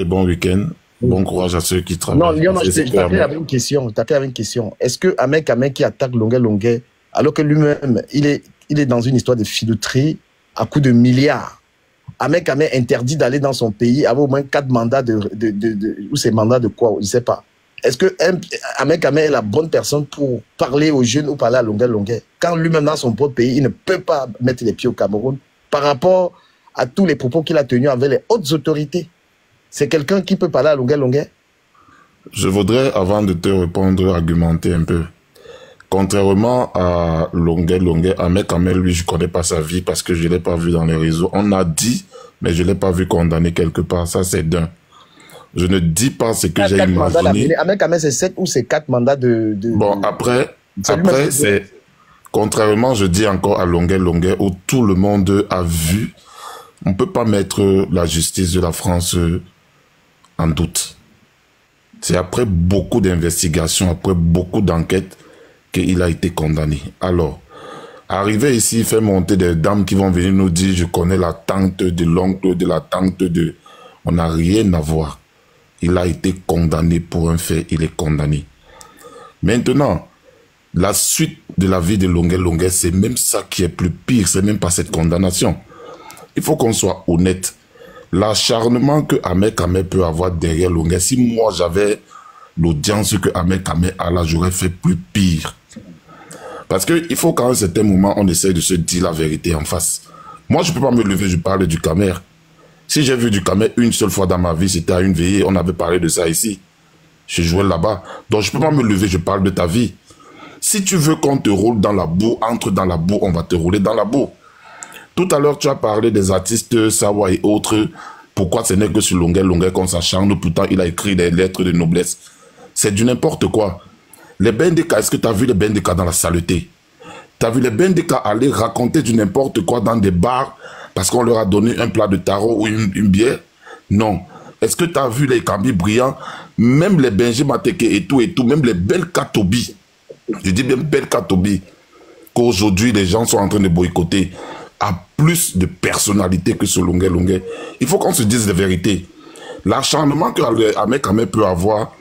Et bon week-end. Bon courage à ceux qui Non, travaillent. Lyon, non, je t'appelle avec une question. Est-ce que Ahmed Ahmed qui attaque Longuet Longuet, alors que lui-même, il est dans une histoire de filouterie à coups de milliards, Ahmed Ahmed interdit d'aller dans son pays avec au moins 4 mandats ou c'est mandats de quoi, je ne sais pas. Est-ce que Ahmed Ahmed est la bonne personne pour parler aux jeunes ou parler à Longuet Longuet quand lui-même dans son propre pays, il ne peut pas mettre les pieds au Cameroun par rapport à tous les propos qu'il a tenus avec les hautes autorités? C'est quelqu'un qui peut parler à Longuet Longuet? Je voudrais, avant de te répondre, argumenter un peu. Contrairement à Longuet Longuet, Ahmed Ahmed, lui, je connais pas sa vie parce que je l'ai pas vu dans les réseaux. On a dit, mais je l'ai pas vu condamné quelque part. Ça, c'est d'un. Je ne dis pas ce que j'ai imaginé. Ahmed Ahmed, c'est 7 ou c'est 4 mandats Bon, après, c'est... Contrairement, je dis encore à Longuet Longuet, où tout le monde a vu, on peut pas mettre la justice de la France en doute. C'est après beaucoup d'investigations, après beaucoup d'enquêtes, qu'il a été condamné. Alors, arrivé ici, il fait monter des dames qui vont venir nous dire, je connais la tante de l'oncle, de la tante de... On n'a rien à voir. Il a été condamné pour un fait, il est condamné. Maintenant, la suite de la vie de Longuet Longuet, c'est même ça qui est plus pire, c'est même pas cette condamnation. Il faut qu'on soit honnête. L'acharnement que Ahmed Ahmed peut avoir derrière Longuet, si moi j'avais l'audience que Ahmed Ahmed a là, j'aurais fait plus pire. Parce qu'il faut qu'à un certain moment, on essaye de se dire la vérité en face. Moi, je ne peux pas me lever, je parle du Camer. Si j'ai vu du Camer une seule fois dans ma vie, c'était à une veillée, on avait parlé de ça ici. Je jouais là-bas. Donc, je ne peux pas me lever, je parle de ta vie. Si tu veux qu'on te roule dans la boue, entre dans la boue, on va te rouler dans la boue. Tout à l'heure, tu as parlé des artistes Sawa et autres. Pourquoi ce n'est que sur Longuet Longuet qu'on s'acharne? Pourtant, il a écrit des lettres de noblesse. C'est du n'importe quoi. Les Bendeka, est-ce que tu as vu les Bendeka dans la saleté? Tu as vu les Bendeka aller raconter du n'importe quoi dans des bars parce qu'on leur a donné un plat de taro ou une bière? Non. Est-ce que tu as vu les Kambi brillants? Même les Benji Mateke et tout, même les belles Katobi. Je dis bien belles Katobi. Qu'aujourd'hui, les gens sont en train de boycotter. A plus de personnalité que ce Longuet Longuet. Il faut qu'on se dise la vérité. L'acharnement que Ahmed Ahmed peut avoir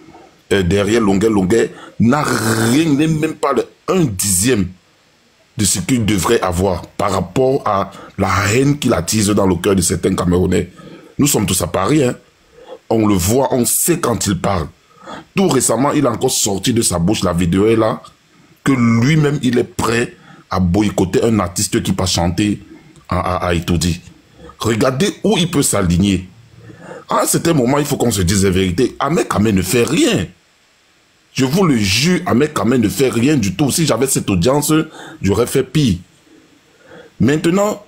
derrière Longuet Longuet n'a rien, n'est même pas le 1/10 de ce qu'il devrait avoir par rapport à la haine qu'il attise dans le cœur de certains Camerounais. Nous sommes tous à Paris, hein. On le voit, on sait quand il parle. Tout récemment, il a encore sorti de sa bouche, la vidéo est là, que lui-même, il est prêt à boycotter un artiste qui passe chanter à Itoudi. Regardez où il peut s'aligner. À un certain moment, il faut qu'on se dise la vérité. Ahmed Ahmed ne fait rien. Je vous le jure, Ahmed Ahmed ne fait rien du tout. Si j'avais cette audience, j'aurais fait pire. Maintenant,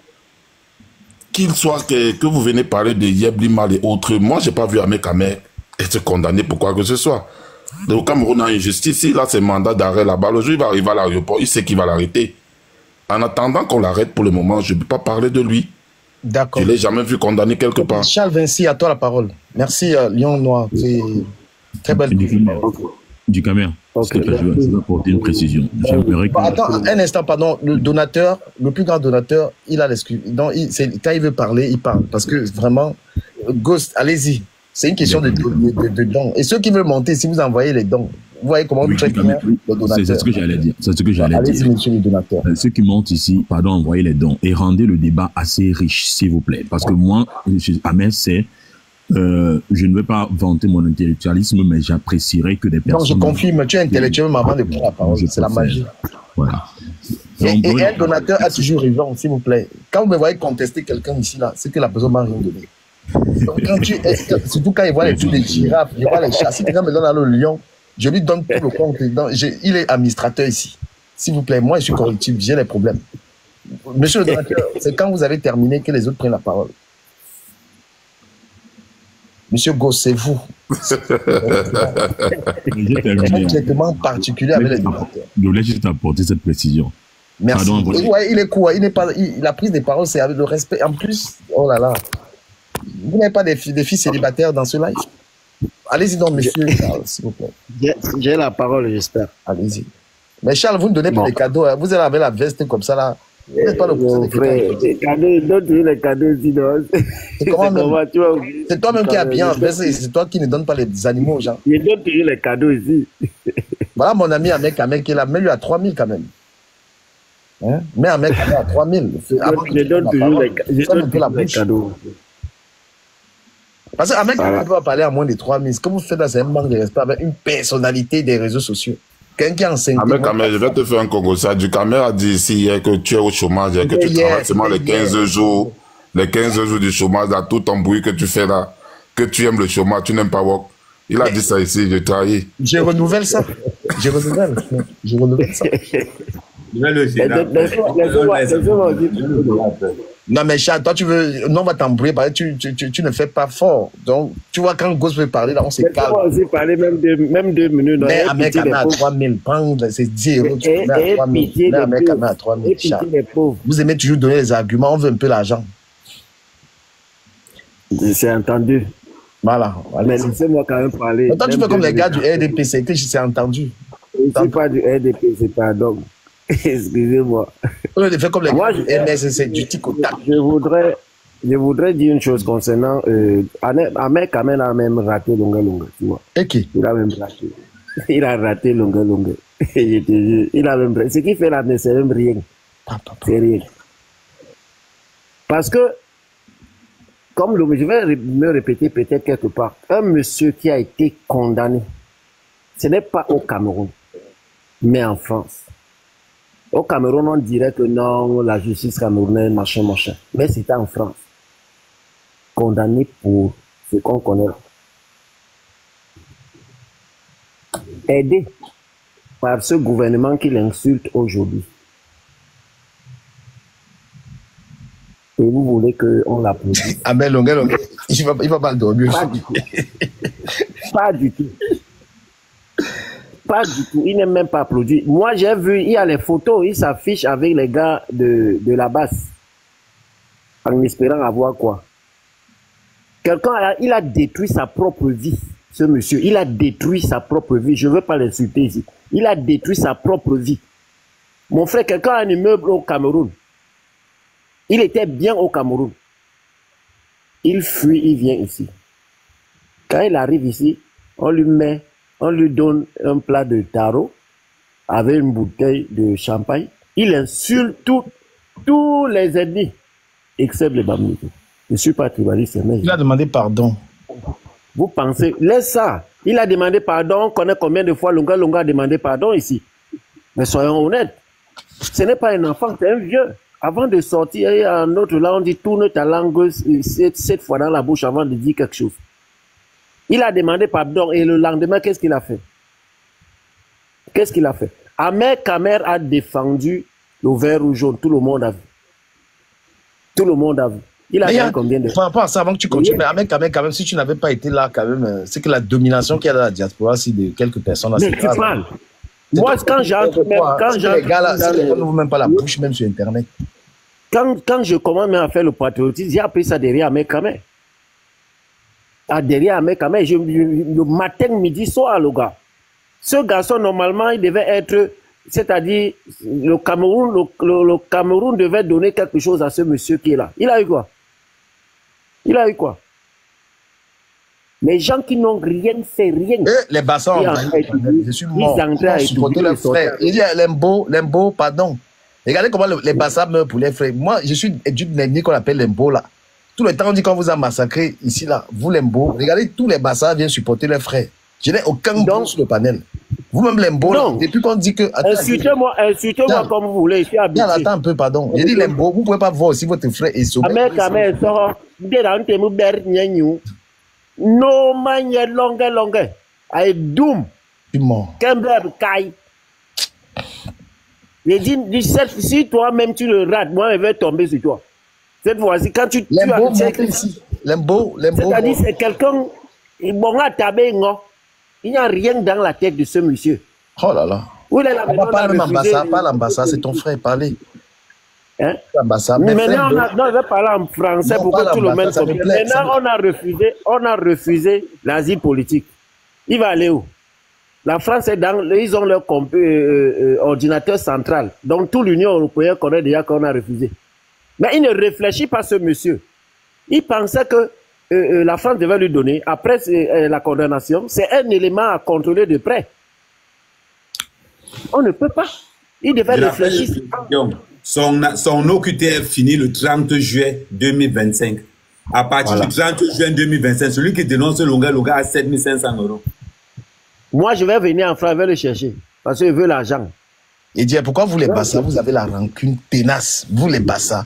qu'il soit que vous venez parler de Yebli Mal et autres, moi, je n'ai pas vu Ahmed Ahmed être condamné pour quoi que ce soit. Le Cameroun a une justice, il a ses mandats d'arrêt là-bas. Le jour, il va arriver à l'aéroport, il sait qu'il va l'arrêter. En attendant qu'on l'arrête pour le moment, je ne peux pas parler de lui. D'accord. Je ne l'ai jamais vu condamné quelque part. Charles Vinci, à toi la parole. Merci, Lion Noir. C'est très belle. Du Camer, je vais apporter une précision. Attends, un instant, pardon. Le donateur, le plus grand donateur, il a l'excuse. Quand il veut parler, il parle. Parce que vraiment, Ghost, allez-y. C'est une question de dons. Et ceux qui veulent monter, si vous envoyez les dons, vous voyez comment vous faites les donateurs. C'est ce que j'allais dire. C'est ce que j'allais dire. Allez-y, monsieur le donateur. Ceux qui montent ici, pardon, envoyez les dons et rendez le débat assez riche, s'il vous plaît. Parce que moi, Ahmed, c'est... je ne veux pas vanter mon intellectualisme, mais j'apprécierais que des personnes... Non, je confirme, tu es intellectuel, mais avant de prendre la parole, c'est la magie. Voilà. Et un donateur a toujours raison, s'il vous plaît. Quand vous me voyez contester quelqu'un ici, là, c'est que la personne m'a rien donné. Donc, surtout quand il voit les trucs des girafes, il voit les chats. Si quelqu'un me donne le lion, je lui donne tout le compte. Il est administrateur ici. S'il vous plaît, moi, je suis correctif, j'ai les problèmes. Monsieur le donateur, c'est quand vous avez terminé que les autres prennent la parole. Monsieur Goss, c'est vous. Un traitement particulier avec les donateurs. Je voulais juste apporter cette précision. Merci. Ouais, il est court. La prise des paroles, c'est avec le respect. En plus, oh là là. Vous n'avez pas des filles célibataires dans ce live? Allez-y donc, monsieur Charles, s'il vous plaît. J'ai la parole, j'espère. Allez-y. Mais Charles, vous ne donnez pas des cadeaux. Hein. Vous allez avec la veste comme ça, là. N'est-ce pas le frère, les cadeaux, d'autres les cadeaux sinon. C'est toi-même qui as bien, c'est toi qui ne donnes pas les animaux aux gens. Je donne toujours les cadeaux ici. Voilà mon ami Ahmed Kamel qui est là, mais lui à 3000 quand même. Hein? Mais Ahmed Kamel à 3000. Je donne toujours les cadeaux. Parce qu'Ahmed Kamel peut pas parler à moins de 3000. Ce que vous faites là, c'est un manque de respect avec une personnalité des réseaux sociaux. Quelqu'un qui enseigne. Ahmed Kamel, je vais te faire un Congo. Ça, du Kamel a dit ici hier que tu es au chômage, que tu travailles seulement les 15 jours. Les 15 jours du chômage, dans tout ton bruit que tu fais là, que tu aimes le chômage, tu n'aimes pas work. Il a dit ça ici, je trahis. Je renouvelle ça. Je renouvelle ça. Non, mais chat, toi, tu veux. Non, on va t'embrouiller parce que tu ne fais pas fort. Donc, tu vois, quand Ghost veut parler, là, on s'est calme. On va aussi parler même 2 minutes. Mais un mec à 3000, c'est 10 euros. Tu mets à 3000. Mais un mec à 3000, chat. Vous aimez toujours donner les arguments, on veut un peu l'argent. C'est entendu. Voilà. Mais laissez-moi quand même parler. Toi, tu fais comme les gars du RDP, c'est que je sais entendu. C'est pas du RDP, c'est pas donc. Excusez-moi. On le fait comme les gars du MSC, du tic-au-tac. Je voudrais dire une chose concernant. Ahmed Kamel a même raté Longa, tu vois. Et qui? Il a même raté. Il a raté Longa. Il a même raté. Ce qu'il fait là, c'est même rien. C'est rien. Parce que, comme je vais me répéter peut-être quelque part, un monsieur qui a été condamné, ce n'est pas au Cameroun, mais en France. Au Cameroun, on dirait que non, la justice camerounaise, machin. Mais c'était en France. Condamné pour ce qu'on connaît là. Aidé par ce gouvernement qui l'insulte aujourd'hui. Et vous voulez qu'on l'applaudisse? Ah ben Longa, il va pas le dormir. Pas du tout. Pas du tout. Il n'est même pas applaudi. Moi, j'ai vu, il y a les photos, il s'affiche avec les gars de la base. En espérant avoir quoi? Quelqu'un, il a détruit sa propre vie, ce monsieur. Il a détruit sa propre vie. Je ne veux pas l'insulter ici. Il a détruit sa propre vie. Mon frère, quelqu'un a un immeuble au Cameroun. Il était bien au Cameroun. Il fuit, il vient ici. Quand il arrive ici, on lui donne un plat de taro avec une bouteille de champagne. Il insulte tous les ennemis, excepte les Bamileke. Je ne suis pas tribaliste, mais... Il a demandé pardon. Vous pensez, laisse ça. Il a demandé pardon. On connaît combien de fois Longa a demandé pardon ici. Mais soyons honnêtes. Ce n'est pas un enfant, c'est un vieux. Avant de sortir, il y a un autre là, on dit tourne ta langue 7 fois dans la bouche avant de dire quelque chose. Il a demandé pardon et le lendemain, qu'est-ce qu'il a fait? Qu'est-ce qu'il a fait? Ahmed Kamel a défendu le vert ou jaune. Tout le monde a vu. Tout le monde a vu. Il a gagné combien de... Par rapport à ça, avant que tu continues, mais Ahmed Kamel, quand même, si tu n'avais pas été là, quand même, c'est que la domination qu'il y a dans la diaspora, si de quelques personnes... Mais tu parles. Moi, quand j'entre... Les gars là, on n'ouvre même pas la bouche, même sur Internet. Quand je commence à faire le patriotisme, j'ai appris ça derrière Ahmed Kamel. Derrière Ahmed Kamel, le matin, midi, soir, le gars. Ce garçon, normalement, il devait être... C'est-à-dire, le Cameroun devait donner quelque chose à ce monsieur qui est là. Il a eu quoi? Il a eu quoi? Les gens qui n'ont rien fait, rien. Les bassins, je suis mort. Ils supportaient leurs frères. Il dit, Lembo, pardon. Regardez comment les bassins meurent pour les frères. Moi, je suis d'une ethnie qu'on appelle Lembo, là. Tout le temps, on dit qu'on vous a massacré ici, là. Vous, Lembo, regardez, tous les bassins viennent supporter leurs frères. Je n'ai aucun bon sur le panel. Vous-même, Lembo, là, depuis qu'on dit que... Insultez-moi comme vous voulez. Attends un peu, pardon. J'ai dit Lembo, vous ne pouvez pas voir aussi votre frère et son... Ahmed Kamel, no man yet longer. I doom. Tu mort. Il dit, si toi-même tu le rates, moi je vais tomber sur toi. Cette fois-ci, quand tu Lembo, ici. Lembo. C'est-à-dire, c'est quelqu'un, il n'y a rien dans la tête de ce monsieur. Oh là là. Où est la pas l'ambassade, c'est ton frère, parlez. Hein? Mais maintenant, je vais parler en français pour que tout le monde comprenne. Maintenant, on a refusé l'asile politique. Il va aller où? La France est dans, ils ont leur ordinateur central. Donc, toute l'Union européenne connaît déjà qu'on a refusé. Mais il ne réfléchit pas, ce monsieur. Il pensait que la France devait lui donner, après la condamnation, c'est un élément à contrôler de près. On ne peut pas. Il devait réfléchir. Son OQTF finit le 30 juillet 2025. À partir du 30 juin 2025, celui qui dénonce Longa Longa a 7 500 €. Moi, je vais venir en France, je vais le chercher. Parce qu'il veut l'argent. Il dit, pourquoi vous les Bassa, vous avez la rancune tenace, vous les Bassa.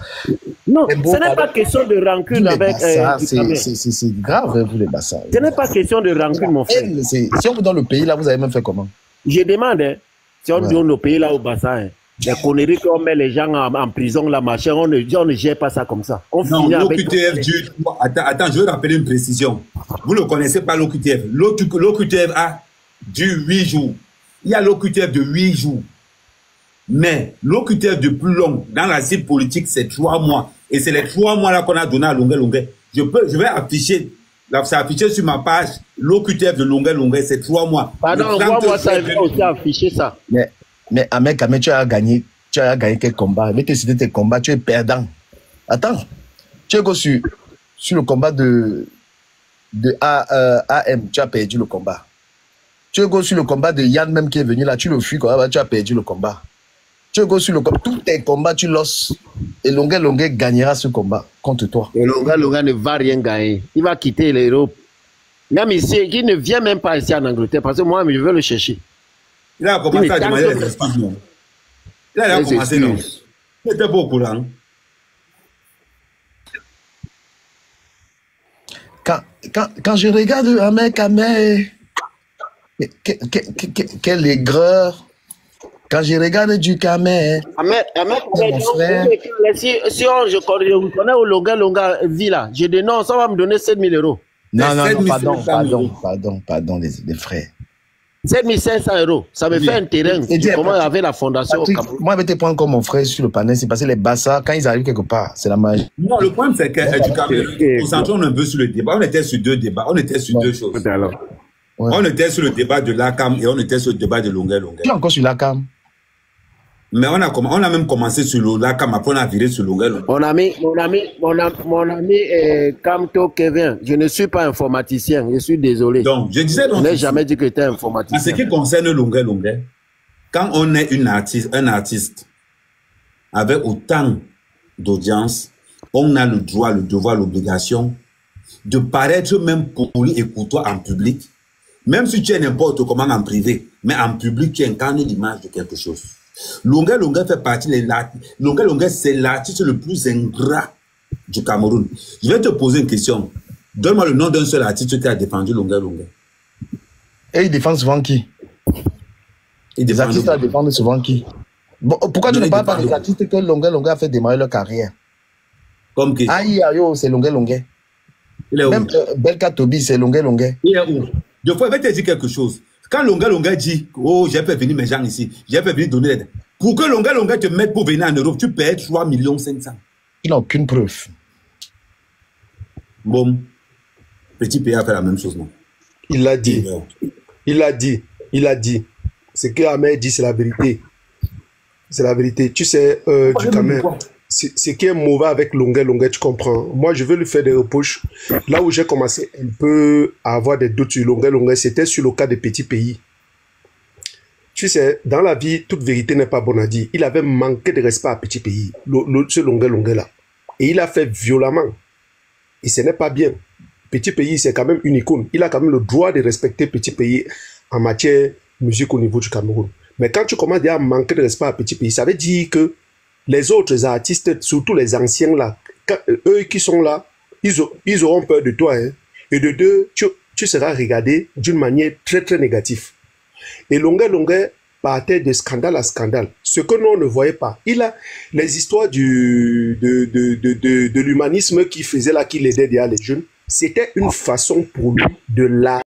Non, ce n'est pas question de rancune avec... c'est grave, vous les Bassa. Ce n'est pas question de rancune, mon frère. Si on vous donne le pays, là, vous avez même fait comment? Je demande, hein, si on donne le pays, là, au Bassa, hein, les conneries qu'on met les gens en prison, la machin, on ne gère pas ça comme ça. On non, l'OQTF du... Attends, je vais rappeler une précision. Vous ne connaissez pas l'OQTF. L'OQTF a du 8 jours. Il y a l'OQTF de 8 jours. Mais l'OQTF de plus long, dans la cible politique, c'est 3 mois. Et c'est les 3 mois-là qu'on a donné à Longuet Longuet. Je vais afficher, c'est affiché sur ma page, l'OQTF de Longuet Longuet, c'est 3 mois. Pardon, moi ça, il faut aussi afficher ça. Mais Ahmed, tu as gagné quel combat? Mais tu cité tes combats, tu es perdant. Attends, tu es sur le combat de AM, tu as perdu le combat. Tu es sur le combat de Yann même qui est venu là, tu le fuis, tu as perdu le combat. Tu es sur le combat, tous tes combats, tu losses. Et Longuet Longuet gagnera ce combat contre toi. Et Longuet Longuet ne va rien gagner. Il va quitter l'Europe. Même ici, il ne vient même pas ici en Angleterre parce que moi, je veux le chercher. Il a commencé à demander les excuses, non? Il a commencé, non? Il était pas au courant. Quand je regarde un mec, quelle aigreur. Quand je regarde du Kamé, mon frère. Si je connais au Longa vie là, je dénonce, ça va me donner 7 000 €. Non, pardon, les frères. 7 500 €, ça me fait un terrain. Comment avec la fondation Patrick, moi, je vais te prendre comme mon frère sur le panel, c'est parce que les Bassa, quand ils arrivent quelque part, c'est la magie. Non, le problème, c'est que du Cameroun, concentrons un peu sur le débat. On était sur deux débats, on était sur deux choses. Ouais. On était sur le débat de l'ACAM et on était sur le débat de Longuet Longuet. Tu es encore sur l'ACAM? Mais on a même commencé sur l'ACAM, après on a viré sur Longuet Longuet. Mon ami Kamto Kevin, je ne suis pas informaticien, je suis désolé. Donc, je disais donc... Je n'ai jamais dit que tu étais informaticien. En ce qui concerne Longuet Longuet, quand on est un artiste avec autant d'audience, on a le droit, le devoir, l'obligation de paraître même poli et courtois en public, même si tu es n'importe comment en privé, mais en public, tu incarnes l'image de quelque chose. Longuet Longuet fait partie de l'artiste. Longuet Longuet, c'est l'artiste le plus ingrat du Cameroun. Je vais te poser une question. Donne-moi le nom d'un seul artiste qui a défendu Longuet Longuet. Et il défend souvent qui? Les artistes défendent souvent qui? Bon, pourquoi tu ne parles pas des artistes que Longuet Longuet a fait démarrer leur carrière? Comme qui? C'est Longuet Longuet. Même Belka Tobi, c'est Longuet Longuet. Il est où? Deux fois, je vais te dire quelque chose. Quand Longuet Longuet dit, oh, j'ai fait venir mes gens ici, j'ai fait venir donner l'aide. Pour que Longuet Longuet te mette pour venir en Europe, tu payes 3 500 000. Il n'a aucune preuve. Bon, petit pays a fait la même chose, non? Il l'a dit. Il a dit. Ce que Ahmed dit, c'est la vérité. C'est la vérité. Tu sais, du Cameroun, ce qui est mauvais avec Longuet Longuet, tu comprends. Moi, je veux lui faire des reproches. Là où j'ai commencé un peu à avoir des doutes sur Longuet Longuet, c'était sur le cas des petits pays. Tu sais, dans la vie, toute vérité n'est pas bonne à dire. Il avait manqué de respect à petit pays, ce Longuet Longuet là. Et il a fait violemment. Et ce n'est pas bien. Petit pays, c'est quand même une icône. Il a quand même le droit de respecter petit pays en matière musique au niveau du Cameroun. Mais quand tu commences à manquer de respect à petit pays, ça veut dire que les autres artistes, surtout les anciens là, eux qui sont là, ils auront peur de toi. Hein. Et de deux, tu seras regardé d'une manière très très négative. Et Longuet Longuet partait de scandale à scandale. Ce que nous on ne voyait pas. Il a les histoires de l'humanisme qui faisait là, qui l'aidait derrière les jeunes. C'était une façon pour lui de la